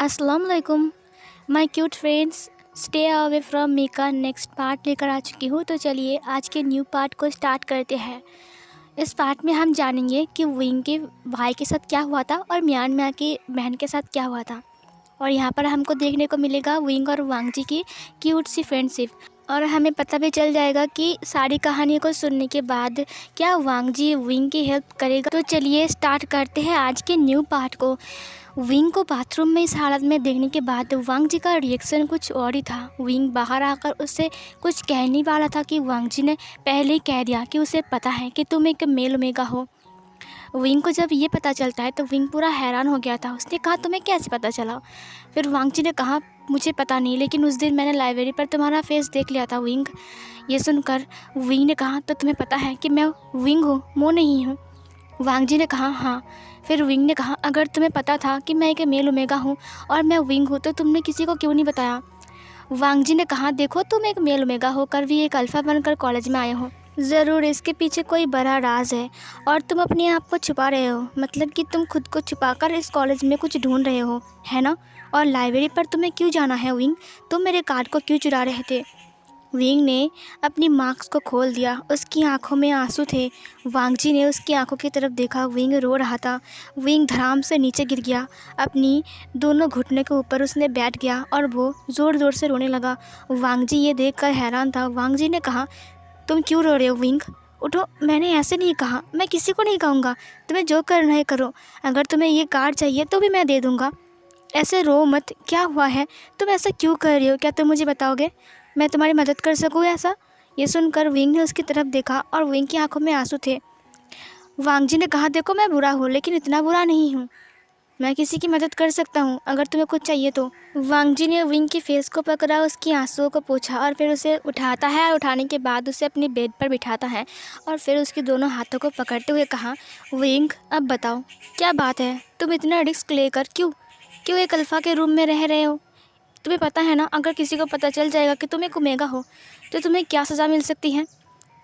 अस्सलाम वालेकुम my cute friends. Stay away from Mika next part लेकर आ चुकी हूँ। तो चलिए आज के न्यू पार्ट को स्टार्ट करते हैं। इस पार्ट में हम जानेंगे कि विंग के भाई के साथ क्या हुआ था और मियान मिया की बहन के साथ क्या हुआ था। और यहाँ पर हमको देखने को मिलेगा विंग और वांग जी की क्यूट सी फ्रेंडशिप। और हमें पता भी चल जाएगा कि सारी कहानी को सुनने के बाद क्या वांग जी विंग की हेल्प करेगा। तो चलिए स्टार्ट करते हैं आज के न्यू पार्ट को। विंग को बाथरूम में इस हालत में देखने के बाद वांग जी का रिएक्शन कुछ और ही था। विंग बाहर आकर उससे कुछ कह नहीं पा रहा था कि वांग जी ने पहले ही कह दिया कि उसे पता है कि तुम एक मेल ओमेगा हो। विंग को जब ये पता चलता है तो विंग पूरा हैरान हो गया था। उसने कहा तुम्हें कैसे पता चला। फिर वांग जी ने कहा मुझे पता नहीं, लेकिन उस दिन मैंने लाइब्रेरी पर तुम्हारा फेस देख लिया था विंग। ये सुनकर विंग ने कहा तो तुम्हें पता है कि मैं विंग हूँ, मो नहीं हूँ। वांग जी ने कहा हाँ। फिर विंग ने कहा अगर तुम्हें पता था कि मैं एक मेल ओमेगा हूँ और मैं विंग हूँ तो तुमने किसी को क्यों नहीं बताया। वांग जी ने कहा देखो तुम एक मेल ओमेगा होकर भी एक अल्फ़ा बनकर कॉलेज में आए हो, ज़रूर इसके पीछे कोई बड़ा राज है और तुम अपने आप को छुपा रहे हो। मतलब कि तुम खुद को छुपाकर इस कॉलेज में कुछ ढूंढ रहे हो, है ना। और लाइब्रेरी पर तुम्हें क्यों जाना है विंग, तुम मेरे कार्ड को क्यों चुरा रहे थे। विंग ने अपनी मास्क को खोल दिया, उसकी आंखों में आंसू थे। वांग जी ने उसकी आंखों की तरफ देखा, विंग रो रहा था। विंग धड़ाम से नीचे गिर गया, अपनी दोनों घुटने के ऊपर उसने बैठ गया और वो ज़ोर ज़ोर से रोने लगा। वांग जी ये देखकर हैरान था। वांग जी ने कहा तुम क्यों रो रहे हो विंग, उठो। मैंने ऐसे नहीं कहा, मैं किसी को नहीं कहूँगा, तुम्हें जो करना है करो। अगर तुम्हें ये कार्ड चाहिए तो भी मैं दे दूँगा, ऐसे रो मत। क्या हुआ है, तुम ऐसा क्यों कर रही हो, क्या तुम मुझे बताओगे, मैं तुम्हारी मदद कर सकूँ ऐसा। ये सुनकर विंग ने उसकी तरफ देखा और विंग की आंखों में आंसू थे। वांग जी ने कहा देखो मैं बुरा हूँ लेकिन इतना बुरा नहीं हूँ, मैं किसी की मदद कर सकता हूँ अगर तुम्हें कुछ चाहिए तो। वांग जी ने विंग की फेस को पकड़ा, उसकी आंसुओं को पोंछा और फिर उसे उठाता है और उठाने के बाद उसे अपनी बेड पर बिठाता है और फिर उसके दोनों हाथों को पकड़ते हुए कहा विंग अब बताओ क्या बात है, तुम इतना रिस्क लेकर क्यों क्यों एक अल्फ़ा के रूम में रह रहे हो। तुम्हें पता है ना अगर किसी को पता चल जाएगा कि तुम एक ओमेगा हो तो तुम्हें क्या सज़ा मिल सकती है।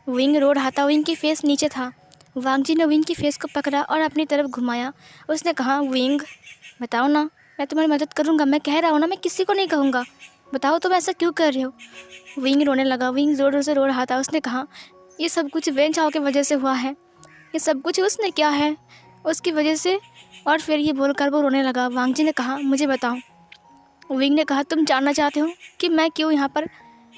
विंग रो रहा था, विंग की फेस नीचे था। वांग जी ने विंग की फेस को पकड़ा और अपनी तरफ घुमाया। उसने कहा विंग बताओ ना, मैं तुम्हारी मदद करूँगा, मैं कह रहा हूँ ना मैं किसी को नहीं कहूँगा, बताओ तुम ऐसा क्यों कर रहे हो। विंग रोने लगा, विंग ज़ोर ज़ोर से रो रहा था। उसने कहा ये सब कुछ वेन चाओ की वजह से हुआ है, ये सब कुछ उसने क्या है उसकी वजह से। और फिर ये बोलकर वो रोने लगा। वांग जी ने कहा मुझे बताओ। विंग ने कहा तुम जानना चाहते हो कि मैं क्यों यहाँ पर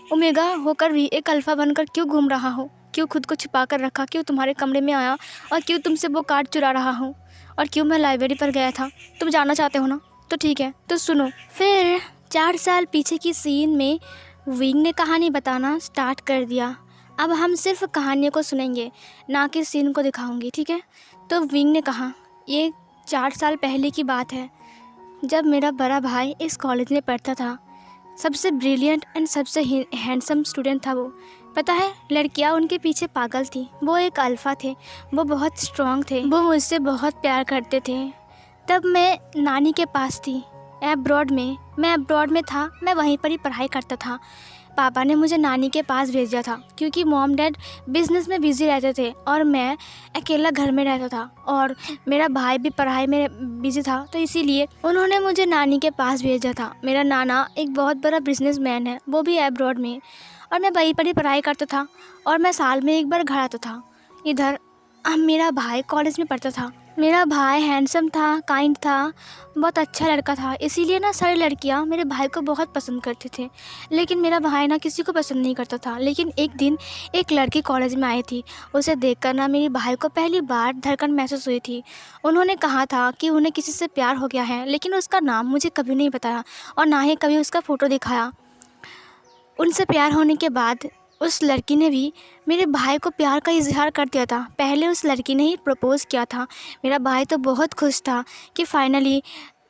ओमेगा होकर भी एक अल्फ़ा बनकर क्यों घूम रहा हूँ, क्यों खुद को छुपा कर रखा, क्यों तुम्हारे कमरे में आया और क्यों तुमसे वो कार्ड चुरा रहा हूँ और क्यों मैं लाइब्रेरी पर गया था। तुम जानना चाहते हो ना, तो ठीक है तो सुनो। फिर 4 साल पीछे की सीन में विंग ने कहानी बताना स्टार्ट कर दिया। अब हम सिर्फ कहानियों को सुनेंगे, ना कि सीन को दिखाऊंगी, ठीक है। तो विंग ने कहा ये 4 साल पहले की बात है जब मेरा बड़ा भाई इस कॉलेज में पढ़ता था। सबसे ब्रिलियंट एंड सबसे हैंडसम स्टूडेंट था वो। पता है लड़कियां उनके पीछे पागल थी। वो एक अल्फ़ा थे, वो बहुत स्ट्रांग थे, वो मुझसे बहुत प्यार करते थे। तब मैं नानी के पास थी एब्रॉड में, मैं एब्रॉड में था, मैं वहीं पर ही पढ़ाई करता था। पापा ने मुझे नानी के पास भेज दिया था क्योंकि मॉम डैड बिज़नेस में बिज़ी रहते थे और मैं अकेला घर में रहता था और मेरा भाई भी पढ़ाई में बिज़ी था, तो इसीलिए उन्होंने मुझे नानी के पास भेजा था। मेरा नाना एक बहुत बड़ा बिजनेसमैन है, वो भी एब्रॉड में, और मैं वहीं पर ही पढ़ाई करता था और मैं साल में एक बार घर आता था इधर। मेरा भाई कॉलेज में पढ़ता था। मेरा भाई हैंडसम था, काइंड था, बहुत अच्छा लड़का था, इसीलिए ना सारी लड़कियां मेरे भाई को बहुत पसंद करती थी। लेकिन मेरा भाई ना किसी को पसंद नहीं करता था। लेकिन एक दिन एक लड़की कॉलेज में आई थी, उसे देखकर ना मेरे भाई को पहली बार धड़कन महसूस हुई थी। उन्होंने कहा था कि उन्हें किसी से प्यार हो गया है, लेकिन उसका नाम मुझे कभी नहीं बताया और ना ही कभी उसका फ़ोटो दिखाया। उनसे प्यार होने के बाद उस लड़की ने भी मेरे भाई को प्यार का इजहार कर दिया था। पहले उस लड़की ने ही प्रपोज़ किया था। मेरा भाई तो बहुत खुश था कि फाइनली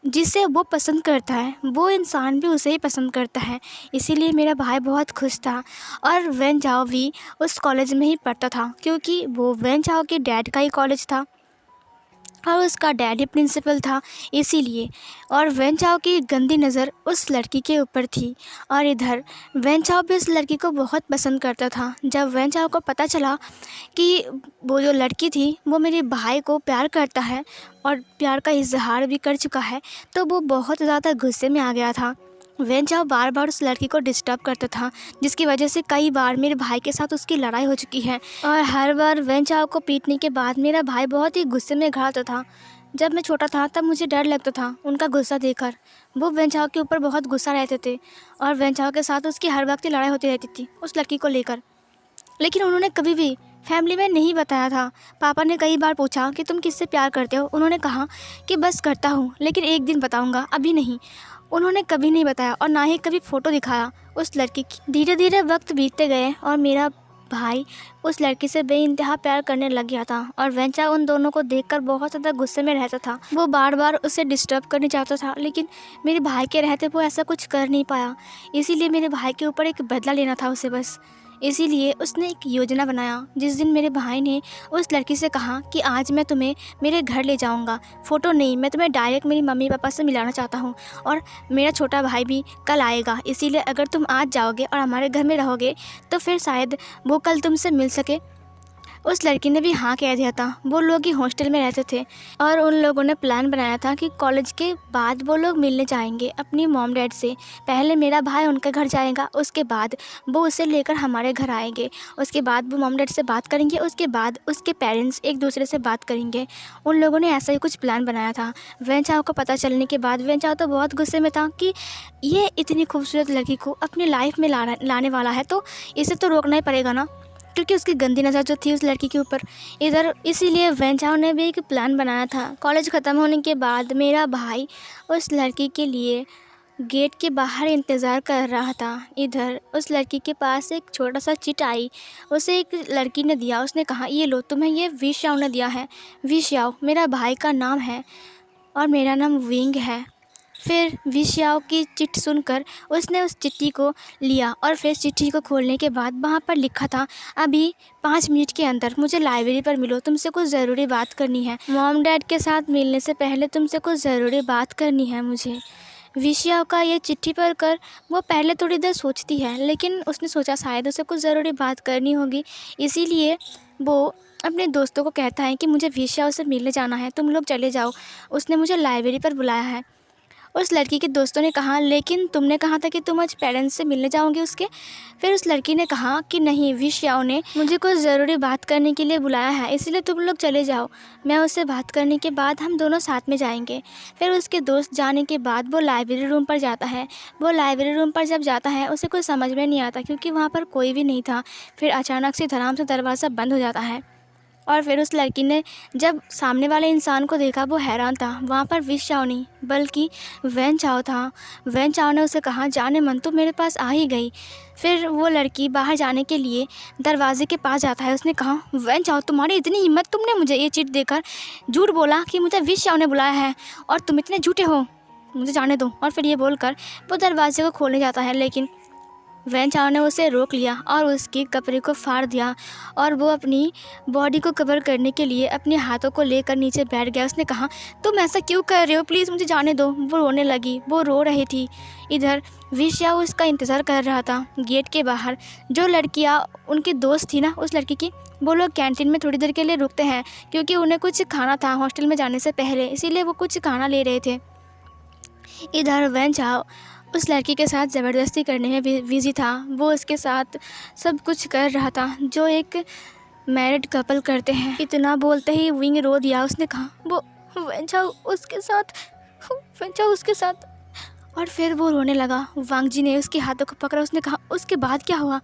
जिसे वो पसंद करता है वो इंसान भी उसे ही पसंद करता है, इसीलिए मेरा भाई बहुत खुश था। और वेन चाओ भी उस कॉलेज में ही पढ़ता था क्योंकि वो वेन चाओ के डैड का ही कॉलेज था। और उसका डैडी प्रिंसिपल था इसीलिए। और वेंचाओ की गंदी नज़र उस लड़की के ऊपर थी। और इधर वेंचाओ भी उस लड़की को बहुत पसंद करता था। जब वेंचाओ को पता चला कि वो जो लड़की थी वो मेरे भाई को प्यार करता है और प्यार का इजहार भी कर चुका है, तो वो बहुत ज़्यादा गुस्से में आ गया था। वेंचाओ बार बार उस लड़की को डिस्टर्ब करता था, जिसकी वजह से कई बार मेरे भाई के साथ उसकी लड़ाई हो चुकी है। और हर बार वेंचाओ को पीटने के बाद मेरा भाई बहुत ही गुस्से में घाता था। जब मैं छोटा था तब मुझे डर लगता था उनका गुस्सा देखकर। वो वेंचाओ के ऊपर बहुत गुस्सा रहते थे और वेंचाओ के साथ उसकी हर वक्त लड़ाई होती रहती थी उस लड़की को लेकर। लेकिन उन्होंने कभी भी फैमिली में नहीं बताया था। पापा ने कई बार पूछा कि तुम किससे प्यार करते हो, उन्होंने कहा कि बस करता हूँ, लेकिन एक दिन बताऊँगा, अभी नहीं। उन्होंने कभी नहीं बताया और ना ही कभी फ़ोटो दिखाया उस लड़की की। धीरे धीरे वक्त बीतते गए और मेरा भाई उस लड़की से बेइंतहा प्यार करने लग गया था। और वेंचा उन दोनों को देखकर बहुत ज़्यादा गुस्से में रहता था। वो बार बार उसे डिस्टर्ब करने चाहता था, लेकिन मेरे भाई के रहते वो ऐसा कुछ कर नहीं पाया। इसीलिए मेरे भाई के ऊपर एक बदला लेना था उसे बस। इसीलिए उसने एक योजना बनाया। जिस दिन मेरे भाई ने उस लड़की से कहा कि आज मैं तुम्हें मेरे घर ले जाऊंगा, फ़ोटो नहीं, मैं तुम्हें डायरेक्ट मेरी मम्मी पापा से मिलाना चाहता हूँ और मेरा छोटा भाई भी कल आएगा, इसीलिए अगर तुम आज जाओगे और हमारे घर में रहोगे तो फिर शायद वो कल तुमसे मिल सके। उस लड़की ने भी हाँ कह दिया था। वो लोग ही हॉस्टल में रहते थे और उन लोगों ने प्लान बनाया था कि कॉलेज के बाद वो लोग मिलने जाएंगे अपनी मॉम डैड से। पहले मेरा भाई उनके घर जाएगा, उसके बाद वो उसे लेकर हमारे घर आएंगे, उसके बाद वो मॉम डैड से बात करेंगे, उसके बाद उसके पेरेंट्स एक दूसरे से बात करेंगे। उन लोगों ने ऐसा ही कुछ प्लान बनाया था। वेंचाओ को पता चलने के बाद वेंचाओ तो बहुत गुस्से में था कि ये इतनी खूबसूरत लड़की को अपनी लाइफ में लाने वाला है, तो इसे तो रोकना ही पड़ेगा ना, क्योंकि उसकी गंदी नज़र जो थी उस लड़की के ऊपर। इधर इसीलिए वेंचाओ ने भी एक प्लान बनाया था। कॉलेज ख़त्म होने के बाद मेरा भाई उस लड़की के लिए गेट के बाहर इंतज़ार कर रहा था। इधर उस लड़की के पास एक छोटा सा चिट आई, उसे एक लड़की ने दिया। उसने कहा, ये लो, तुम्हें ये विशाओ ने दिया है। विशाओ मेरा भाई का नाम है और मेरा नाम विंग है। फिर विशाओ की चिट्ठी सुनकर उसने उस चिट्ठी को लिया और फिर चिट्ठी को खोलने के बाद वहाँ पर लिखा था, अभी 5 मिनट के अंदर मुझे लाइब्रेरी पर मिलो, तुमसे कुछ ज़रूरी बात करनी है। मॉम डैड के साथ मिलने से पहले तुमसे कुछ ज़रूरी बात करनी है मुझे। विशाओ का ये चिट्ठी पढ़कर वो पहले थोड़ी देर सोचती है, लेकिन उसने सोचा शायद उसे कुछ ज़रूरी बात करनी होगी, इसीलिए वो अपने दोस्तों को कहता है कि मुझे विशाओ से मिलने जाना है, तुम लोग चले जाओ, उसने मुझे लाइब्रेरी पर बुलाया है। उस लड़की के दोस्तों ने कहा, लेकिन तुमने कहा था कि तुम आज पेरेंट्स से मिलने जाओगे उसके। फिर उस लड़की ने कहा कि नहीं, विशाओ ने मुझे कुछ ज़रूरी बात करने के लिए बुलाया है, इसलिए तुम लोग चले जाओ, मैं उससे बात करने के बाद हम दोनों साथ में जाएंगे। फिर उसके दोस्त जाने के बाद वो लाइब्रेरी रूम पर जाता है। वो लाइब्रेरी रूम पर जब जाता है उसे कुछ समझ में नहीं आता, क्योंकि वहाँ पर कोई भी नहीं था। फिर अचानक से धड़ाम से दरवाज़ा बंद हो जाता है और फिर उस लड़की ने जब सामने वाले इंसान को देखा वो हैरान था। वहाँ पर विशाओ नहीं बल्कि वेंचाओ था। वेंचाओ ने उसे कहा, जाने मन तो मेरे पास आ ही गई। फिर वो लड़की बाहर जाने के लिए दरवाजे के पास जाता है। उसने कहा, वेंचाओ तुम्हारी इतनी हिम्मत, तुमने मुझे ये चिट देकर झूठ बोला कि मुझे विशाओ ने बुलाया है और तुम इतने झूठे हो, मुझे जाने दो। और फिर ये बोलकर वो दरवाजे को खोलने जाता है, लेकिन वेंचाओ ने उसे रोक लिया और उसके कपड़े को फाड़ दिया और वो अपनी बॉडी को कवर करने के लिए अपने हाथों को लेकर नीचे बैठ गया। उसने कहा, तुम ऐसा क्यों कर रहे हो, प्लीज़ मुझे जाने दो। वो रोने लगी, वो रो रही थी। इधर विशाओ उसका इंतज़ार कर रहा था गेट के बाहर। जो लड़कियाँ उनकी दोस्त थी ना उस लड़की की, वो लोग कैंटीन में थोड़ी देर के लिए रुकते हैं, क्योंकि उन्हें कुछ खाना था हॉस्टल में जाने से पहले, इसीलिए वो कुछ खाना ले रहे थे। इधर वेंचाओ उस लड़की के साथ ज़बरदस्ती करने में बिजी था। वो उसके साथ सब कुछ कर रहा था जो एक मैरिड कपल करते हैं। इतना बोलते ही विंग रो दिया। उसने कहा, वो वेंचाओ उसके साथ, वेंचाओ उसके साथ। और फिर वो रोने लगा। वांग जी ने उसके हाथों को पकड़ा। उसने कहा, उसके बाद क्या हुआ।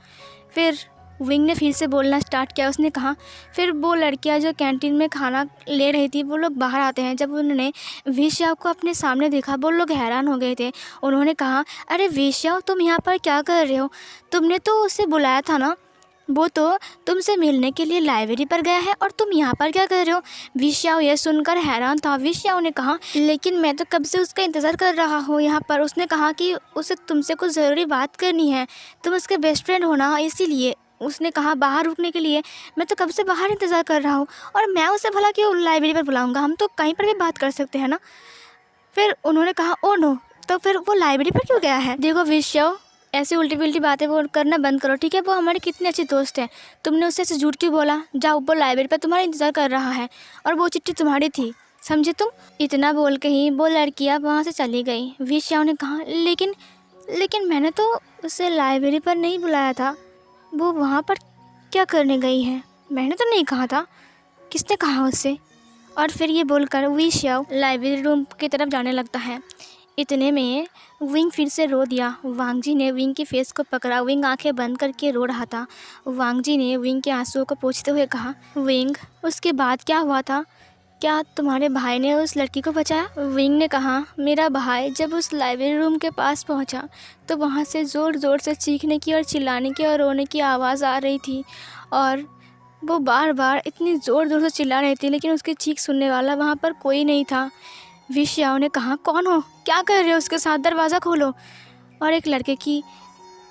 फिर विंग ने फिर से बोलना स्टार्ट किया। उसने कहा, फिर वो लड़कियां जो कैंटीन में खाना ले रही थी वो लोग बाहर आते हैं। जब उन्होंने विशाओ को अपने सामने देखा वो लोग हैरान हो गए थे। उन्होंने कहा, अरे विशाओ तुम यहाँ पर क्या कर रहे हो, तुमने तो उसे बुलाया था ना, वो तो तुमसे मिलने के लिए लाइब्रेरी पर गया है और तुम यहाँ पर क्या कर रहे हो। विशाओ यह सुनकर हैरान था। विशाओ ने कहा, लेकिन मैं तो कब से उसका इंतज़ार कर रहा हूँ यहाँ पर। उसने कहा कि उसे तुमसे कुछ ज़रूरी बात करनी है, तुम उसके बेस्ट फ्रेंड हो ना, इसीलिए। उसने कहा बाहर रुकने के लिए। मैं तो कब से बाहर इंतज़ार कर रहा हूँ, और मैं उसे भला क्यों लाइब्रेरी पर बुलाऊँगा, हम तो कहीं पर भी बात कर सकते हैं ना। फिर उन्होंने कहा ओ नो, तो फिर वो लाइब्रेरी पर क्यों गया है? देखो विश्व, ऐसी उल्टी पुल्टी बातें वो करना बंद करो, ठीक है? वो हमारे कितने अच्छे दोस्त हैं, तुमने उससे ऐसे झूठ क्यों बोला? जाओ, वो लाइब्रेरी पर तुम्हारा इंतज़ार कर रहा है, और वो चिट्ठी तुम्हारी थी, समझे तुम? इतना बोल के ही वो लड़कियाँ वहाँ से चली गई। विश्व ने कहा लेकिन मैंने तो उसे लाइब्रेरी पर नहीं बुलाया था, वो वहाँ पर क्या करने गई है? मैंने तो नहीं कहा था, किसने कहा उससे? और फिर ये बोलकर विश्व लाइब्रेरी रूम की तरफ जाने लगता है। इतने में विंग फिर से रो दिया। वांग जी ने विंग के फेस को पकड़ा। विंग आंखें बंद करके रो रहा था। वांग जी ने विंग के आंसुओं को पोंछते हुए कहा, विंग, उसके बाद क्या हुआ था? क्या तुम्हारे भाई ने उस लड़की को बचाया? विंग ने कहा, मेरा भाई जब उस लाइब्रेरी रूम के पास पहुंचा तो वहां से ज़ोर ज़ोर से चीखने की और चिल्लाने की और रोने की आवाज़ आ रही थी, और वो बार बार इतनी ज़ोर ज़ोर से चिल्ला रही थी, लेकिन उसकी चीख सुनने वाला वहाँ पर कोई नहीं था। विश्व ने कहा, कौन हो, क्या कर रहे हो उसके साथ, दरवाज़ा खोलो। और एक लड़के की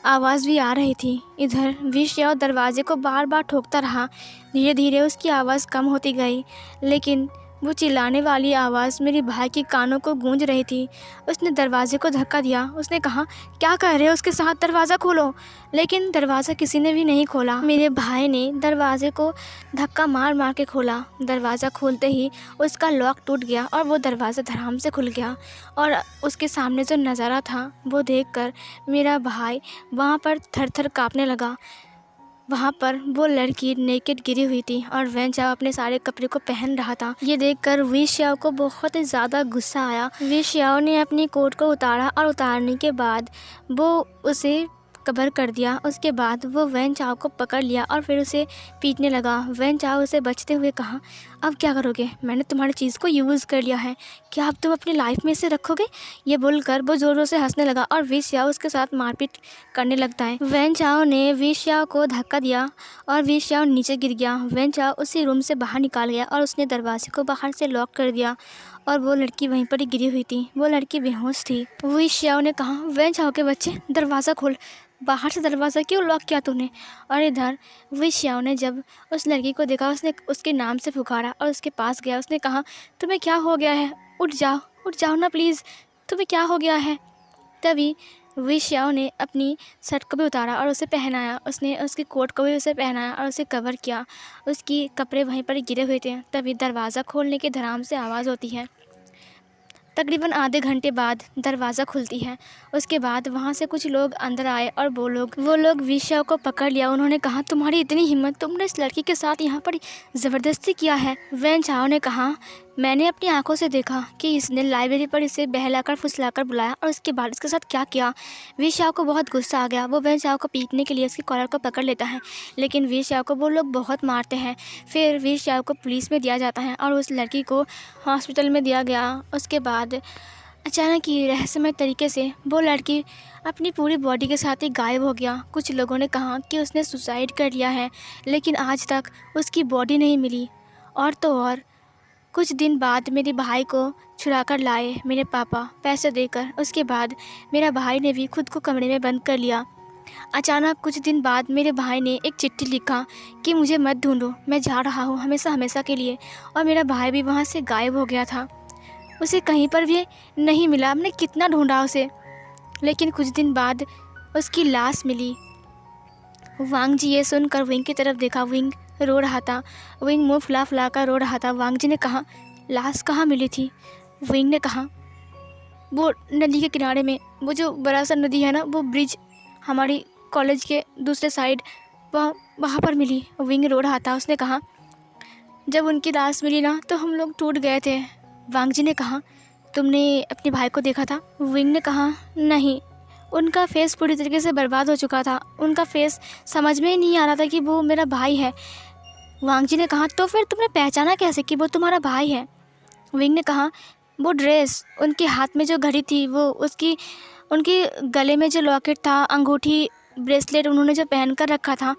आवाज़ भी आ रही थी। इधर विश्व दरवाजे को बार बार ठोकता रहा। धीरे धीरे उसकी आवाज़ कम होती गई, लेकिन वो चिल्लाने वाली आवाज़ मेरे भाई के कानों को गूंज रही थी। उसने दरवाजे को धक्का दिया। उसने कहा, क्या कर रहे हो उसके साथ, दरवाज़ा खोलो। लेकिन दरवाज़ा किसी ने भी नहीं खोला। मेरे भाई ने दरवाजे को धक्का मार मार के खोला। दरवाज़ा खोलते ही उसका लॉक टूट गया और वो दरवाज़ा धड़ाम से खुल गया, और उसके सामने जो नज़ारा था वो देखकर मेरा भाई वहाँ पर थर थर काँपने लगा। वहाँ पर वो लड़की नेकेड गिरी हुई थी और वेंचाओ अपने सारे कपड़े को पहन रहा था। ये देखकर विश्व को बहुत ज़्यादा गुस्सा आया। विश्व ने अपनी कोट को उतारा और उतारने के बाद वो उसे कवर कर दिया। उसके बाद वो वेंचाओ को पकड़ लिया और फिर उसे पीटने लगा। वेंचाओ उसे बचते हुए कहा, अब क्या करोगे? मैंने तुम्हारी चीज़ को यूज़ कर लिया है, क्या अब तुम अपनी लाइफ में इसे रखोगे? ये बोलकर वो ज़ोर ज़ोर से हंसने लगा और विश्व उसके साथ मारपीट करने लगता है। वेंचाओ ने विश्व को धक्का दिया और विश्व नीचे गिर गया। वेंचाओ उसी रूम से बाहर निकाल गया और उसने दरवाजे को बाहर से लॉक कर दिया, और वो लड़की वहीं पर ही गिरी हुई थी। वो लड़की बेहोश थी। विश्व ने कहा, वेंचाओ के बच्चे, दरवाज़ा खोल, बाहर से दरवाज़ा क्यों लॉक किया तूने? और इधर विश्व ने जब उस लड़की को देखा, उसने उसके नाम से पुकारा और उसके पास गया। उसने कहा, तुम्हें क्या हो गया है? उठ जाओ ना प्लीज़, तुम्हें क्या हो गया है? तभी विश्व ने अपनी शर्ट को भी उतारा और उसे पहनाया। उसने उसकी कोट को भी उसे पहनाया और उसे कवर किया। उसकी कपड़े वहीं पर गिरे हुए थे। तभी दरवाज़ा खोलने की धड़ाम से आवाज़ होती है। तकरीबन आधे घंटे बाद दरवाज़ा खुलती है। उसके बाद वहाँ से कुछ लोग अंदर आए और वो लोग विश्व को पकड़ लिया। उन्होंने कहा, तुम्हारी इतनी हिम्मत, तुमने इस लड़की के साथ यहाँ पर ज़बरदस्ती किया है? वेंचाओ ने कहा, मैंने अपनी आंखों से देखा कि इसने लाइब्रेरी पर इसे बहलाकर फुसलाकर बुलाया और उसके बाद इसके साथ क्या किया। विश्व को बहुत गुस्सा आ गया। वो वेंचाओ को पीटने के लिए उसकी कॉलर को पकड़ लेता है, लेकिन विश्व को वो लोग बहुत मारते हैं। फिर विश्व को पुलिस में दिया जाता है और उस लड़की को हॉस्पिटल में दिया गया। उसके बाद अचानक ही रहस्यमय तरीके से वो लड़की अपनी पूरी बॉडी के साथ ही गायब हो गया। कुछ लोगों ने कहा कि उसने सुसाइड कर लिया है, लेकिन आज तक उसकी बॉडी नहीं मिली। और तो और कुछ दिन बाद मेरे भाई को छुड़ा कर लाए मेरे पापा, पैसे देकर। उसके बाद मेरा भाई ने भी खुद को कमरे में बंद कर लिया। अचानक कुछ दिन बाद मेरे भाई ने एक चिट्ठी लिखा कि मुझे मत ढूंढो, मैं जा रहा हूँ हमेशा के लिए। और मेरा भाई भी वहाँ से गायब हो गया था। उसे कहीं पर भी नहीं मिला। हमने कितना ढूंढा उसे, लेकिन कुछ दिन बाद उसकी लाश मिली। वांग जी ये सुनकर विंग की तरफ देखा। विंग रो रहा था। विंग मुँह फुला फुला कर रो रहा था। वांग जी ने कहा, लाश कहाँ मिली थी? विंग ने कहा, वो नदी के किनारे में, वो जो बड़ा सा नदी है ना, वो ब्रिज हमारी कॉलेज के दूसरे साइड, वहाँ पर मिली। विंग रो रहा था। उसने कहा, जब उनकी लाश मिली ना तो हम लोग टूट गए थे। वांग जी ने कहा, तुमने अपने भाई को देखा था? विंग ने कहा, नहीं, उनका फेस पूरी तरीके से बर्बाद हो चुका था। उनका फेस समझ में ही नहीं आ रहा था कि वो मेरा भाई है। वांग जी ने कहा, तो फिर तुमने पहचाना कैसे कि वो तुम्हारा भाई है? विंग ने कहा, वो ड्रेस, उनके हाथ में जो घड़ी थी, वो उनके गले में जो लॉकेट था, अंगूठी, ब्रेसलेट उन्होंने जो पहन कर रखा था,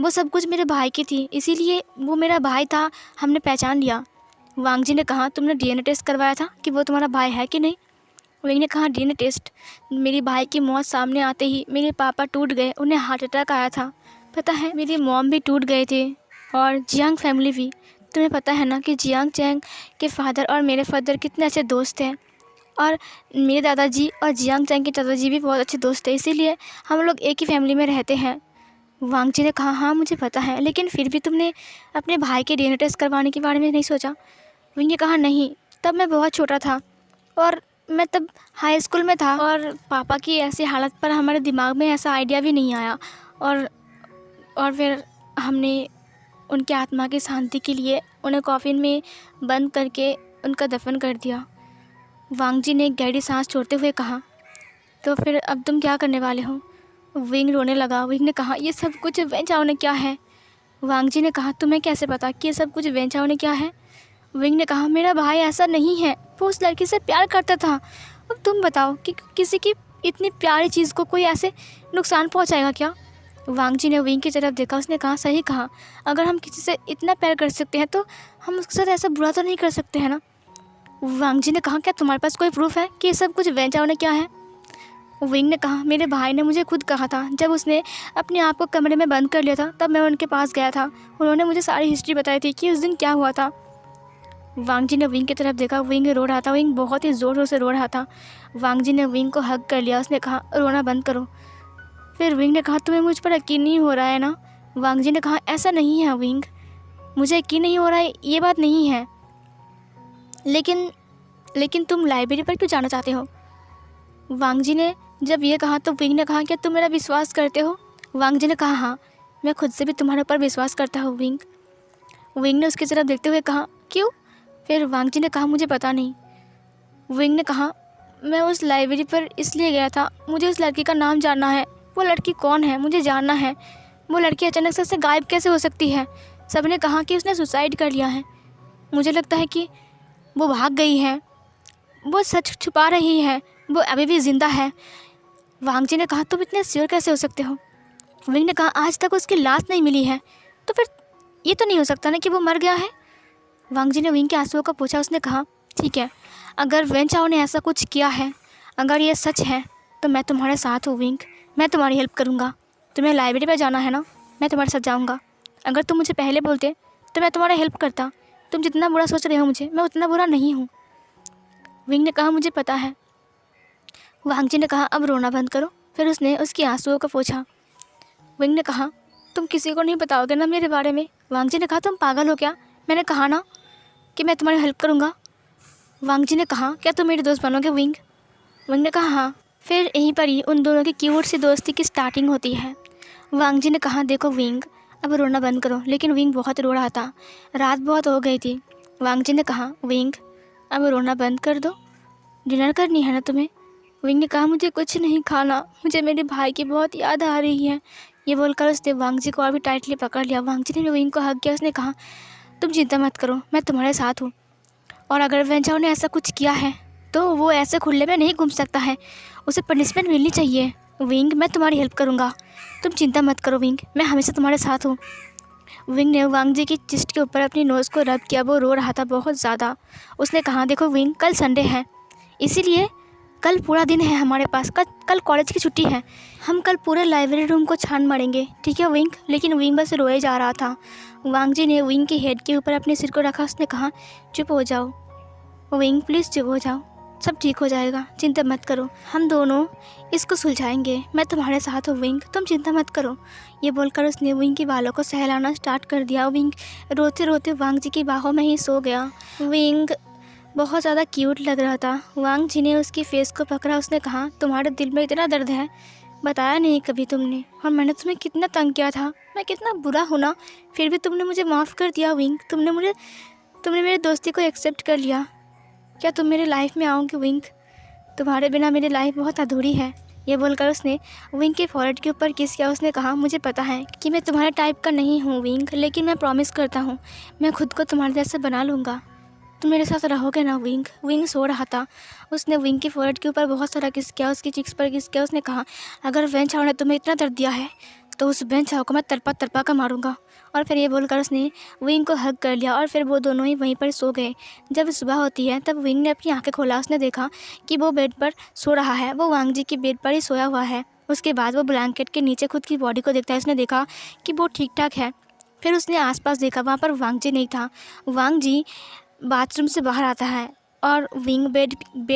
वो सब कुछ मेरे भाई की थी, इसीलिए वो मेरा भाई था, हमने पहचान लिया। वांग जी ने कहा, तुमने डीएनए टेस्ट करवाया था कि वो तुम्हारा भाई है कि नहीं? विंग ने कहा, डीएनए टेस्ट? मेरे भाई की मौत सामने आते ही मेरे पापा टूट गए, उन्हें हार्ट अटैक आया था। पता है मेरी मॉम भी टूट गए थे और जियांग फैमिली भी। तुम्हें पता है ना कि जियांग चैंग के फादर और मेरे फादर कितने अच्छे दोस्त हैं, और मेरे दादाजी और जियांग चैंग के दादाजी भी बहुत अच्छे दोस्त थे, इसीलिए हम लोग एक ही फैमिली में रहते हैं। वांग जी ने कहा, हाँ मुझे पता है, लेकिन फिर भी तुमने अपने भाई के डीएनए टेस्ट करवाने के बारे में नहीं सोचा? विंग ने कहा, नहीं, तब मैं बहुत छोटा था और मैं तब हाई स्कूल में था, और पापा की ऐसी हालत पर हमारे दिमाग में ऐसा आइडिया भी नहीं आया, और फिर हमने उनके आत्मा की शांति के लिए उन्हें कॉफिन में बंद करके उनका दफन कर दिया। वांग जी ने एक गहरी सांस छोड़ते हुए कहा, तो फिर अब तुम क्या करने वाले हो? विंग रोने लगा। विंग ने कहा, ये सब कुछ वें चाओ ने क्या है? वांग जी ने कहा, तुम्हें कैसे पता कि ये सब कुछ वें चाओ ने क्या है? विंग ने कहा, मेरा भाई ऐसा नहीं है, वो उस लड़की से प्यार करता था। अब तुम बताओ कि किसी की इतनी प्यारी चीज़ को कोई ऐसे नुकसान पहुंचाएगा क्या? वांग जी ने विंग की तरफ देखा। उसने कहा, सही कहा, अगर हम किसी से इतना प्यार कर सकते हैं तो हम उसके साथ ऐसा बुरा तो नहीं कर सकते हैं ना? वांग जी ने कहा, क्या तुम्हारे पास कोई प्रूफ है कि ये सब कुछ वें चाओ ने क्या है? विंग ने कहा, मेरे भाई ने मुझे खुद कहा था, जब उसने अपने आप को कमरे में बंद कर लिया था तब मैं उनके पास गया था। उन्होंने मुझे सारी हिस्ट्री बताई थी कि उस दिन क्या हुआ था। वांग जी ने विंग की तरफ देखा। विंग रो रहा था। विंग बहुत ही ज़ोर ज़ोर से रो रहा था। वांग जी ने विंग को हग कर लिया। उसने कहा, रोना बंद करो। फिर विंग ने कहा, तुम्हें मुझ पर यकीन नहीं हो रहा है ना? वांग जी ने कहा, ऐसा नहीं है विंग, मुझे यकीन नहीं हो रहा है, ये बात नहीं है, लेकिन तुम लाइब्रेरी पर क्यों जाना चाहते हो? वांग जी ने जब ये कहा तो विंग ने कहा, क्या तुम मेरा विश्वास करते हो? वांग जी ने कहा, हाँ, मैं खुद से भी तुम्हारे ऊपर विश्वास करता हूँ विंग। विंग ने उसकी तरफ देखते हुए कहा, क्यों? फिर वांग जी ने कहा, मुझे पता नहीं। विंग ने कहा, मैं उस लाइब्रेरी पर इसलिए गया था, मुझे उस लड़की का नाम जानना है। वो लड़की कौन है मुझे जानना है। वो लड़की अचानक से गायब कैसे हो सकती है? सबने कहा कि उसने सुसाइड कर लिया है। मुझे लगता है कि वो भाग गई है, वो सच छुपा रही है, वो अभी भी ज़िंदा है। वांग जी ने कहा, तुम इतने श्योर कैसे हो सकते हो? विंग ने कहा, आज तक उसकी लाश नहीं मिली है, तो फिर ये तो नहीं हो सकता ना कि वो मर गया है। वांग जी ने विंग के आंसुओं को पूछा। उसने कहा, ठीक है, अगर वें चाओ ने ऐसा कुछ किया है, अगर ये सच है, तो मैं तुम्हारे साथ हूँ विंग, मैं तुम्हारी हेल्प करूँगा। तुम्हें लाइब्रेरी पर जाना है ना, मैं तुम्हारे साथ जाऊँगा। अगर तुम मुझे पहले बोलते तो मैं तुम्हारी हेल्प करता। तुम जितना बुरा सोच रहे हो मुझे, मैं उतना बुरा नहीं हूँ। विंग ने कहा, मुझे पता है। वांग जी ने कहा, अब रोना बंद करो। फिर उसने उसके आंसुओं को पोंछा। विंग ने कहा, तुम किसी को नहीं बताओगे ना मेरे बारे में? वांग जी ने कहा, तुम पागल हो क्या? मैंने कहा ना कि मैं तुम्हारी हेल्प करूँगा। वांग जी ने कहा, क्या तुम मेरे दोस्त बनोगे विंग? विंग ने कहा, हाँ। फिर यहीं पर ही उन दोनों की क्यूट सी दोस्ती की स्टार्टिंग होती है। वांग जी ने कहा, देखो विंग, अब रोना बंद करो। लेकिन विंग बहुत रो रहा था, रात बहुत हो गई थी। वांग जी ने कहा, विंग, अब रोना बंद कर दो, डिनर करनी है ना तुम्हें? विंग ने कहा, मुझे कुछ नहीं खाना, मुझे मेरे भाई की बहुत याद आ रही है। ये बोलकर उसने वांग जी को और भी टाइटली पकड़ लिया। वांग जी ने विंग को हग किया। उसने कहा, तुम चिंता मत करो, मैं तुम्हारे साथ हूँ, और अगर वें चाओ ने ऐसा कुछ किया है तो वो ऐसे खुले में नहीं घूम सकता है, उसे पनिशमेंट मिलनी चाहिए। विंग, मैं तुम्हारी हेल्प करूँगा, तुम चिंता मत करो विंग, मैं हमेशा तुम्हारे साथ हूँ। विंग ने वांग जी की चिस्ट के ऊपर अपनी नोज़ को रब किया। वो रो रहा था बहुत ज़्यादा। उसने कहा, देखो विंग, कल संडे है, इसीलिए कल पूरा दिन है हमारे पास। कल कॉलेज की छुट्टी है, हम कल पूरे लाइब्रेरी रूम को छान मारेंगे, ठीक है विंग? लेकिन विंग बस रोए जा रहा था। वांग जी ने विंग के हेड के ऊपर अपने सिर को रखा। उसने कहा, चुप हो जाओ विंग, प्लीज़ चुप हो जाओ, सब ठीक हो जाएगा, चिंता मत करो, हम दोनों इसको सुलझाएंगे, मैं तुम्हारे साथ हूँ विंग, तुम चिंता मत करो। ये बोलकर उसने विंग के बालों को सहलाना स्टार्ट कर दिया। विंग रोते रोते वांग जी की बाहों में ही सो गया। विंग बहुत ज़्यादा क्यूट लग रहा था। वांग जी ने उसकी फेस को पकड़ा। उसने कहा, तुम्हारे दिल में इतना दर्द है, बताया नहीं कभी तुमने, और मैंने तुम्हें कितना तंग किया था, मैं कितना बुरा हूँ ना, फिर भी तुमने मुझे माफ़ कर दिया विंग, तुमने मेरी दोस्ती को एक्सेप्ट कर लिया। क्या तुम मेरे लाइफ में आओगे विंग? तुम्हारे बिना मेरी लाइफ बहुत अधूरी है। ये बोलकर उसने विंग के फॉरहेड के ऊपर किस किया। उसने कहा, मुझे पता है कि मैं तुम्हारे टाइप का नहीं हूँ विंग, लेकिन मैं प्रॉमिस करता हूँ मैं खुद को तुम्हारे जैसे बना लूँगा, तुम मेरे साथ रहोगे ना विंग? विंग सो रहा था। उसने विंग के फॉरहेड के ऊपर बहुत सारा किस किया, उसकी चिक्स पर किस किया। उसने कहा, अगर वें चाओ ने तुम्हें इतना दर्द दिया है तो उस वें चाओ को मैं तड़पा तड़पा कर मारूंगा। और फिर ये बोलकर उसने विंग को हग कर लिया, और फिर वो दोनों ही वहीं पर सो गए। जब सुबह होती है तब विंग ने अपनी आंखें खोला। उसने देखा कि वो बेड पर सो रहा है, वो वांग जी की बेड पर ही सोया हुआ है। उसके बाद वो ब्लैंकेट के नीचे खुद की बॉडी को देखता है। उसने देखा कि वो ठीक ठाक है। फिर उसने आसपास देखा, वहाँ पर वांग जी नहीं था। वांग जी बाथरूम से बाहर आता है और विंग बेड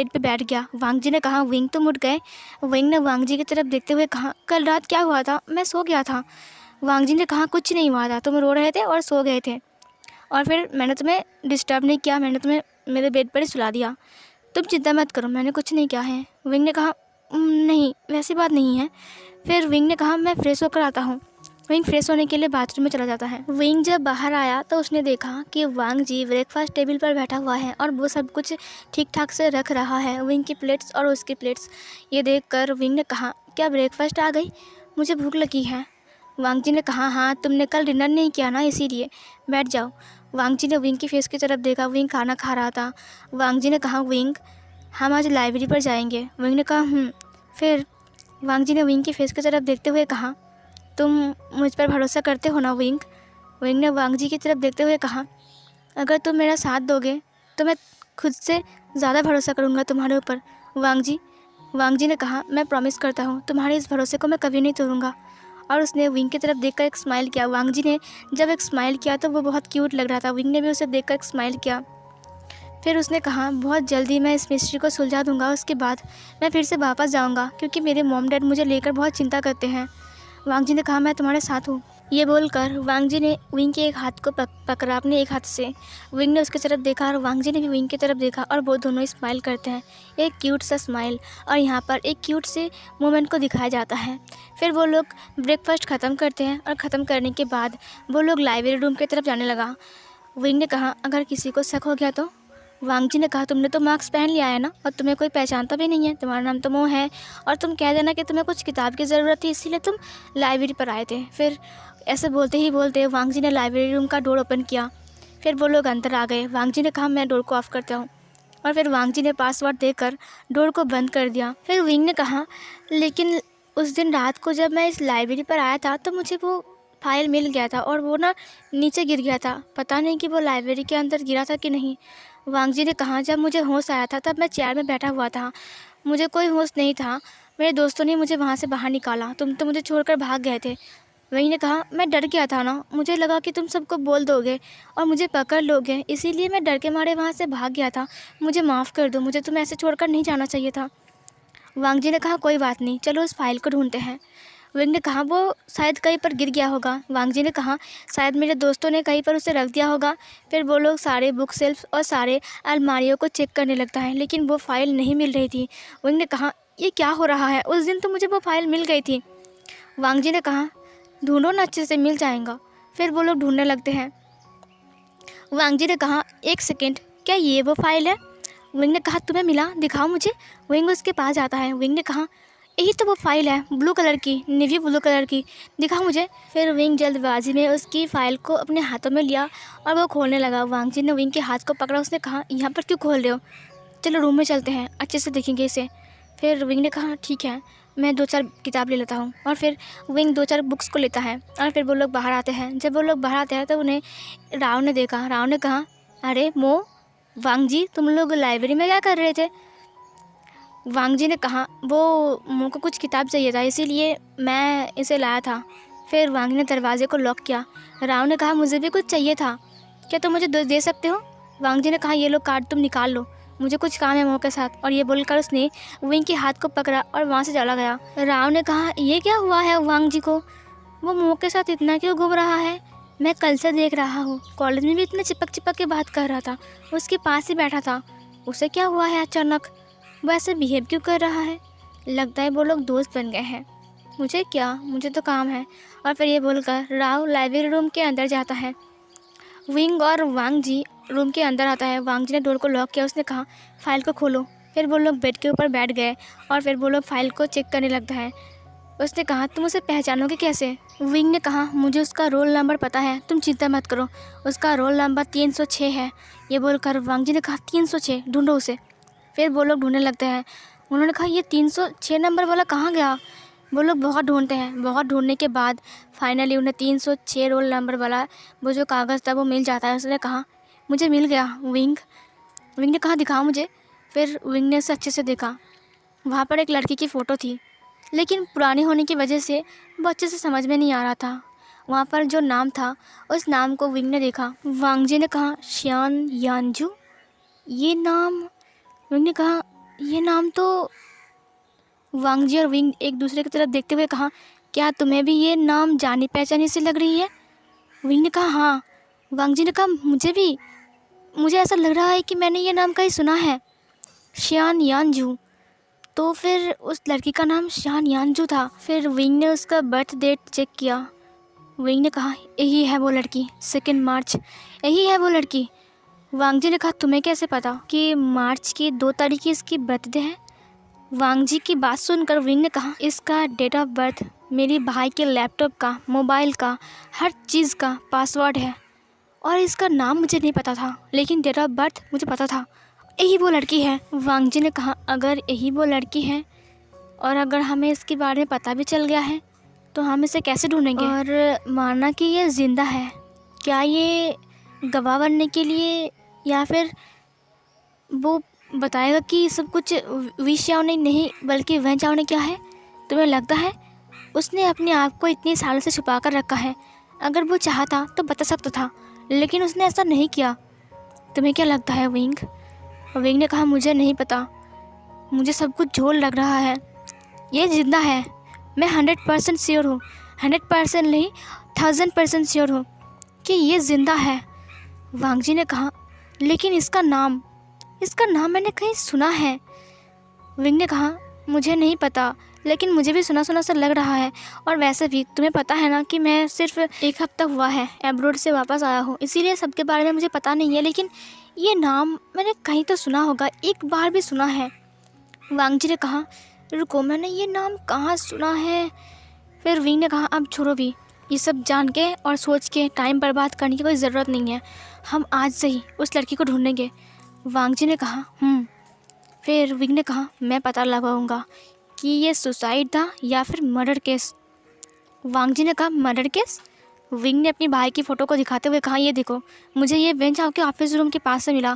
पे बैठ गया। वांग जी ने कहा, विंग तुम उठ गए? विंग ने वांग जी की तरफ देखते हुए कहा, कल रात क्या हुआ था? मैं सो गया था। वांग जी ने कहा, कुछ नहीं हुआ था, तुम रो रहे थे और सो गए थे और फिर मैंने तुम्हें डिस्टर्ब नहीं किया, मैंने तुम्हें मेरे बेड पर ही सुला दिया। तुम चिंता मत करो, मैंने कुछ नहीं किया है। विंग ने कहा, नहीं वैसी बात नहीं है। फिर विंग ने कहा, मैं फ्रेश होकर आता हूँ। विंग फ्रेश होने के लिए बाथरूम में चला जाता है। विंग जब बाहर आया तो उसने देखा कि वांग जी ब्रेकफास्ट टेबल पर बैठा हुआ है और वो सब कुछ ठीक ठाक से रख रहा है, विंग की प्लेट्स और उसकी प्लेट्स। ये देखकर विंग ने कहा, क्या ब्रेकफास्ट आ गई? मुझे भूख लगी है। वांग जी ने कहा, हाँ तुमने कल डिनर नहीं किया ना, इसीलिए बैठ जाओ। वांग जी ने विंग की फेस की तरफ देखा, विंग खाना खा रहा था। वांग जी ने कहा, विंग हम आज लाइब्रेरी पर जाएंगे। विंग ने कहा फिर वांग जी ने विंग की फेस की तरफ देखते हुए कहा, तुम मुझ पर भरोसा करते हो ना विंग? विंग ने वांग जी की तरफ देखते हुए कहा, अगर तुम मेरा साथ दोगे तो मैं खुद से ज़्यादा भरोसा करूँगा तुम्हारे ऊपर वांग जी। वांग जी ने कहा, मैं प्रॉमिस करता हूँ तुम्हारे इस भरोसे को मैं कभी नहीं तोड़ूंगा। और उसने विंग की तरफ देखकर एक स्माइल किया। वांग जी ने जब एक स्माइल किया तो वो बहुत क्यूट लग रहा था। विंग ने भी उसे देखकर एक स्माइल किया। फिर उसने कहा, बहुत जल्दी मैं इस मिस्ट्री को सुलझा दूंगा, उसके बाद मैं फिर से वापस जाऊंगा क्योंकि मेरे मॉम डैड मुझे लेकर बहुत चिंता करते हैं। वांग जी ने कहा, मैं तुम्हारे साथ हूँ। ये बोलकर वांग जी ने विंग के एक हाथ को पकड़ा अपने एक हाथ से। विंग ने उसकी तरफ देखा और वांग जी ने भी विंग की तरफ देखा और वो दोनों स्माइल करते हैं, एक क्यूट सा स्माइल। और यहाँ पर एक क्यूट से मोमेंट को दिखाया जाता है। फिर वो लोग ब्रेकफास्ट ख़त्म करते हैं और ख़त्म करने के बाद वो लोग लाइब्रेरी रूम की तरफ जाने लगा। विंग ने कहा, अगर किसी को शक हो गया तो? वांग जी ने कहा, तुमने तो मास्क पहन लिया है ना और तुम्हें कोई पहचानता भी नहीं है, तुम्हारा नाम तो मो है और तुम कह देना कि तुम्हें कुछ किताब की ज़रूरत थी इसीलिए तुम लाइब्रेरी पर आए थे। फिर ऐसे बोलते ही बोलते वांग जी ने लाइब्रेरी रूम का डोर ओपन किया। फिर वो लोग अंदर आ गए। वांग जी ने कहा, मैं डोर को ऑफ़ करता हूँ और फिर वांग जी ने पासवर्ड देकर डोर को बंद कर दिया। फिर विंग ने कहा, लेकिन उस दिन रात को जब मैं इस लाइब्रेरी पर आया था तो मुझे वो फाइल मिल गया था और वो ना नीचे गिर गया था, पता नहीं कि वो लाइब्रेरी के अंदर गिरा था कि नहीं। वांग जी ने कहा, जब मुझे होश आया था तब मैं चेयर में बैठा हुआ था, मुझे कोई होश नहीं था, मेरे दोस्तों ने मुझे वहाँ से बाहर निकाला, तुम तो मुझे छोड़कर भाग गए थे। वहीं ने कहा, मैं डर गया था ना, मुझे लगा कि तुम सबको बोल दोगे और मुझे पकड़ लोगे, इसीलिए मैं डर के मारे वहाँ से भाग गया था, मुझे माफ़ कर दो, मुझे तुम्हें ऐसे छोड़कर नहीं जाना चाहिए था। वांग जी ने कहा, कोई बात नहीं, चलो उस फाइल को ढूंढते हैं। विंग ने कहा, वो शायद कहीं पर गिर गया होगा। वांग जी ने कहा, शायद मेरे दोस्तों ने कहीं पर उसे रख दिया होगा। फिर वो लोग सारे बुक शेल्फ और सारे अलमारियों को चेक करने लगता है, लेकिन वो फाइल नहीं मिल रही थी। विंग ने कहा, ये क्या हो रहा है, उस दिन तो मुझे वो फाइल मिल गई थी। वांग जी ने कहा, ढूंढो ना, अच्छे से मिल जाएगा। फिर वो लोग ढूंढने लगते हैं। वांग जी ने कहा, एक सेकेंड, क्या ये वो फाइल है? विंग ने कहा, तुम्हें मिला, दिखाओ मुझे। विंग उसके पास जाता है। विंग ने कहा, यही तो वो फाइल है, ब्लू कलर की, नेवी ब्लू कलर की, दिखाओ मुझे। फिर विंग जल्दबाजी में उसकी फ़ाइल को अपने हाथों में लिया और वो खोलने लगा। वांग जी ने विंग के हाथ को पकड़ा। उसने कहा, यहाँ पर क्यों खोल रहे हो, चलो रूम में चलते हैं, अच्छे से देखेंगे इसे। फिर विंग ने कहा, ठीक है, मैं 2-4 किताब ले लेता हूँ। और फिर विंग 2-4 बुक्स को लेता है और फिर वो लोग बाहर आते हैं। जब वो लोग बाहर आते हैं तो उन्हें राव ने देखा। राव ने कहा, अरे मो, वांग जी, तुम लोग लाइब्रेरी में क्या कर रहे थे? वांग जी ने कहा, वो मो को कुछ किताब चाहिए था इसीलिए मैं इसे लाया था। फिर वांग ने दरवाजे को लॉक किया। राव ने कहा, मुझे भी कुछ चाहिए था, क्या तुम मुझे दे सकते हो? वांग जी ने कहा, ये लो कार्ड, तुम निकाल लो, मुझे कुछ काम है मो के साथ। और ये बोलकर उसने विंग के हाथ को पकड़ा और वहाँ से चला गया। राव ने कहा, ये क्या हुआ है वांग जी को, वो मो के साथ इतना क्यों घूम रहा है? मैं कल से देख रहा हूँ, कॉलेज में भी इतना चिपक चिपक के बात कर रहा था, उसके पास ही बैठा था, उसे क्या हुआ है अचानक, वो ऐसे बिहेव क्यों कर रहा है? लगता है वो लोग दोस्त बन गए हैं। मुझे क्या, मुझे तो काम है। और फिर ये बोलकर राव लाइब्रेरी रूम के अंदर जाता है। विंग और वांग जी रूम के अंदर आता है। वांग जी ने डोर को लॉक किया। उसने कहा, फाइल को खोलो। फिर वो लोग बेड के ऊपर बैठ गए और फिर वो लोग फाइल को चेक करने लगता है। उसने कहा, तुम उसे पहचानोगे कैसे? विंग ने कहा, मुझे उसका रोल नंबर पता है, तुम चिंता मत करो, उसका रोल नंबर 306 है। ये बोलकर वांग जी ने कहा, 306, ढूंढो उसे। फिर वो लोग ढूंढने लगते हैं। उन्होंने कहा, ये 306 नंबर वाला कहाँ गया? वो लोग बहुत ढूंढते हैं। बहुत ढूंढने के बाद फाइनली उन्हें 306 रोल नंबर वाला वो जो कागज़ था वो मिल जाता है। उसने कहा, मुझे मिल गया विंग। ने कहा, दिखाओ मुझे। फिर विंग ने उसे अच्छे से देखा। वहाँ पर एक लड़की की फ़ोटो थी। लेकिन पुरानी होने की वजह से वो अच्छे से समझ में नहीं आ रहा था। वहाँ पर जो नाम था उस नाम को विंग ने देखा। वांग जी ने कहा शियान यानजू, ये नाम। विंग ने कहा ये नाम तो। वांग जी और विंग एक दूसरे की तरफ देखते हुए कहा क्या तुम्हें भी ये नाम जानी पहचानी सी लग रही है? विंग ने कहा हाँ। वांग जी ने कहा मुझे ऐसा लग रहा है कि मैंने ये नाम कहीं सुना है, शियान यानजू। तो फिर उस लड़की का नाम शियान यानजू था। फिर विंग ने उसका बर्थ डेट चेक किया। विंग ने कहा यही है वो लड़की, 2 मार्च, यही है वो लड़की। वांग जी ने कहा तुम्हें कैसे पता कि मार्च की 2 तारीख की इसकी बर्थडे है? वांग जी की बात सुनकर विंग ने कहा इसका डेट ऑफ बर्थ मेरे भाई के लैपटॉप का, मोबाइल का, हर चीज़ का पासवर्ड है और इसका नाम मुझे नहीं पता था, लेकिन डेट ऑफ बर्थ मुझे पता था। यही वो लड़की है। वांग जी ने कहा अगर यही वो लड़की है और अगर हमें इसके बारे में पता भी चल गया है तो हम इसे कैसे ढूंढेंगे? और माना कि ये ज़िंदा है, क्या ये गवाह बनने के लिए या फिर वो बताएगा कि सब कुछ वी चाओ ने नहीं बल्कि वैन चाओ ने किया है? तुम्हें लगता है उसने अपने आप को इतने सालों से छुपा कर रखा है? अगर वो चाहता तो बता सकता था, लेकिन उसने ऐसा नहीं किया। तुम्हें क्या लगता है विंग? विंग ने कहा मुझे नहीं पता, मुझे सब कुछ झोल लग रहा है। ये जिंदा है, मैं 100% श्योर हूँ, 100% नहीं 1000% श्योर हूँ कि ये ज़िंदा है। वांग जी ने कहा लेकिन इसका नाम मैंने कहीं सुना है। विंग ने कहा मुझे नहीं पता, लेकिन मुझे भी सुना सुना सा लग रहा है। और वैसे भी तुम्हें पता है ना कि मैं सिर्फ 1 हफ्ता हुआ है एब्रोड से वापस आया हूँ, इसीलिए सबके बारे में मुझे पता नहीं है, लेकिन ये नाम मैंने कहीं तो सुना होगा, एक बार भी सुना है। वांग जी ने कहा रुको, मैंने ये नाम कहाँ सुना है? फिर विंग ने कहा अब छोड़ो भी, ये सब जान के और सोच के टाइम बर्बाद करने की कोई ज़रूरत नहीं है, हम आज से ही उस लड़की को ढूंढेंगे। वांग जी ने कहा फिर विंग ने कहा मैं पता लगाऊंगा कि ये सुसाइड था या फिर मर्डर केस। वांग जी ने कहा मर्डर केस? विंग ने अपनी भाई की फ़ोटो को दिखाते हुए कहा ये देखो, मुझे ये वेन चाओ के ऑफिस रूम के पास से मिला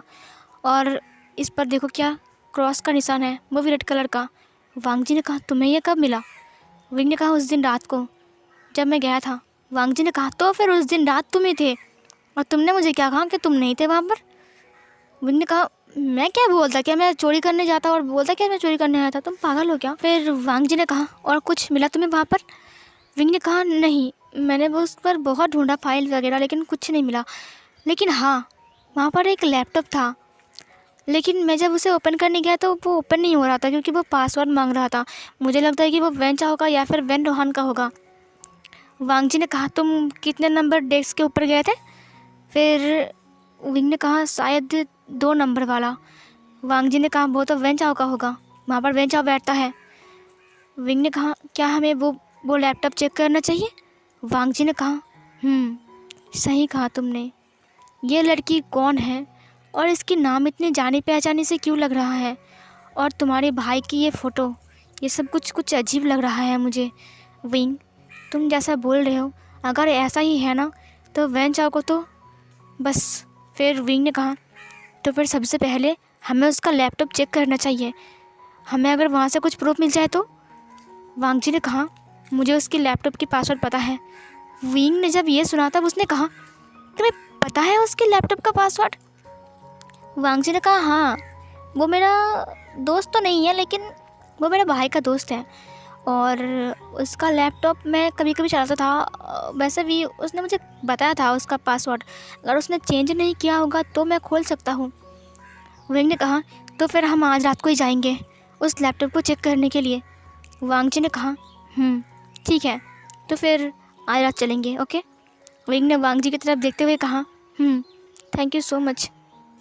और इस पर देखो क्या क्रॉस का निशान है, वो भी रेड कलर का। वांग जी ने कहा तुम्हें ये कब मिला? विंग ने कहा उस दिन रात को जब मैं गया था। वांग जी ने कहा तो फिर उस दिन रात तुम ही थे और तुमने मुझे क्या कहा कि तुम नहीं थे वहाँ पर? विंग ने कहा मैं क्या बोलता, क्या मैं चोरी करने जाता और बोलता क्या मैं चोरी करने आया था, तुम पागल हो क्या? फिर वांग जी ने कहा और कुछ मिला तुम्हें वहाँ पर? विंग ने कहा नहीं, मैंने वो उस पर बहुत ढूंढा फाइल वगैरह, लेकिन कुछ नहीं मिला। लेकिन हाँ, वहाँ पर एक लैपटॉप था, लेकिन मैं जब उसे ओपन करने गया तो वो ओपन नहीं हो रहा था क्योंकि वो पासवर्ड मांग रहा था। मुझे लगता है कि वो वेन चाओ का या फिर वेन रोहान का होगा। वांग जी ने कहा तुम कितने नंबर डेस्क के ऊपर गए थे? फिर विंग ने कहा शायद 2 नंबर वाला। वांग जी ने कहा वो तो वेन चाओ का होगा, वहाँ पर वेन चाओ बैठता है। विंग ने कहा क्या हमें वो लैपटॉप चेक करना चाहिए? वांग जी ने कहा सही कहा तुमने, ये लड़की कौन है और इसकी नाम इतनी जानी पहचानी से क्यों लग रहा है? और तुम्हारे भाई की ये फ़ोटो, ये सब कुछ अजीब लग रहा है मुझे। विंग तुम जैसा बोल रहे हो अगर ऐसा ही है ना तो वेन चाओ को तो बस। फिर विंग ने कहा तो फिर सबसे पहले हमें उसका लैपटॉप चेक करना चाहिए, हमें अगर वहाँ से कुछ प्रूफ मिल जाए तो। वांग जी ने कहा मुझे उसकी लैपटॉप की पासवर्ड पता है। विंग ने जब ये सुना तब उसने कहा तुम्हें पता है उसके लैपटॉप का पासवर्ड? वांग जी ने कहा हाँ, वो मेरा दोस्त तो नहीं है लेकिन वो मेरे भाई का दोस्त है और उसका लैपटॉप मैं कभी कभी चलाता था। वैसे भी उसने मुझे बताया था उसका पासवर्ड, अगर उसने चेंज नहीं किया होगा तो मैं खोल सकता हूँ। विंग ने कहा तो फिर हम आज रात को ही जाएंगे उस लैपटॉप को चेक करने के लिए। वांग जी ने कहा ठीक है, तो फिर आज रात चलेंगे, ओके। विंग ने वांग जी की तरफ देखते हुए कहा थैंक यू सो मच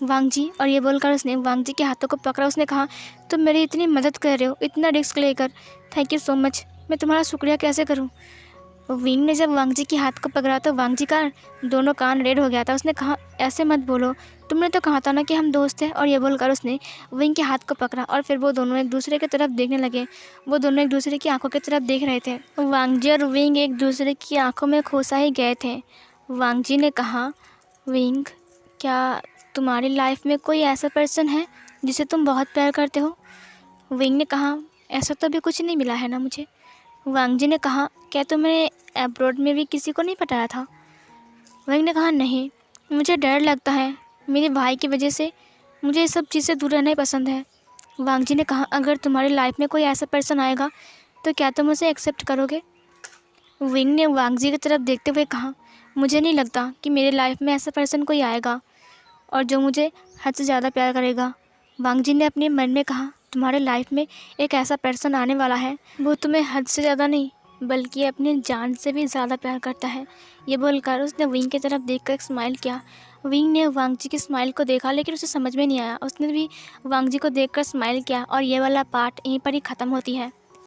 वांग जी। और ये बोलकर उसने वांग जी के हाथों को पकड़ा। उसने कहा तुम मेरी इतनी मदद कर रहे हो, इतना रिस्क लेकर, थैंक यू सो मच, मैं तुम्हारा शुक्रिया कैसे करूं? विंग ने जब वांग जी के हाथ को पकड़ा तो वांग जी का दोनों कान रेड हो गया था। उसने कहा ऐसे मत बोलो, तुमने तो कहा था ना कि हम दोस्त हैं। और ये बोलकर उसने विंग के हाथ को पकड़ा और फिर वो दोनों एक दूसरे की तरफ देखने लगे। वो दोनों एक दूसरे की आंखों की तरफ देख रहे थे। वांग जी और विंग एक दूसरे की आंखों में खोसा ही गए थे। वांग जी ने कहा विंग क्या तुम्हारी लाइफ में कोई ऐसा पर्सन है जिसे तुम बहुत प्यार करते हो? विंग ने कहा ऐसा तो अभी कुछ नहीं मिला है ना मुझे। वांग जी ने कहा, क्या तुमने अब्रॉड में भी किसी को नहीं पटाया था? वांग ने कहा, नहीं, मुझे डर लगता है। मेरे भाई की वजह से मुझे ये सब चीज़ें दूर रहना ही पसंद है। वांग जी ने कहा, अगर तुम्हारी लाइफ में कोई ऐसा पर्सन आएगा तो क्या तुम उसे एक्सेप्ट करोगे? विंग ने वांग जी की तरफ देखते हुए कहा, मुझे नहीं लगता कि मेरे लाइफ में ऐसा पर्सन कोई आएगा और जो मुझे हद से ज़्यादा प्यार करेगा। वांग जी ने अपने मन में कहा, तुम्हारे लाइफ में एक ऐसा पर्सन आने वाला है, वो तुम्हें हद से ज़्यादा नहीं बल्कि अपनी जान से भी ज़्यादा प्यार करता है। ये बोलकर उसने विंग की तरफ देखकर एक स्माइल किया। विंग ने वांग जी की स्माइल को देखा लेकिन उसे समझ में नहीं आया। उसने भी वांग जी को देखकर स्माइल किया और ये वाला पार्ट यहीं पर ही ख़त्म होती है।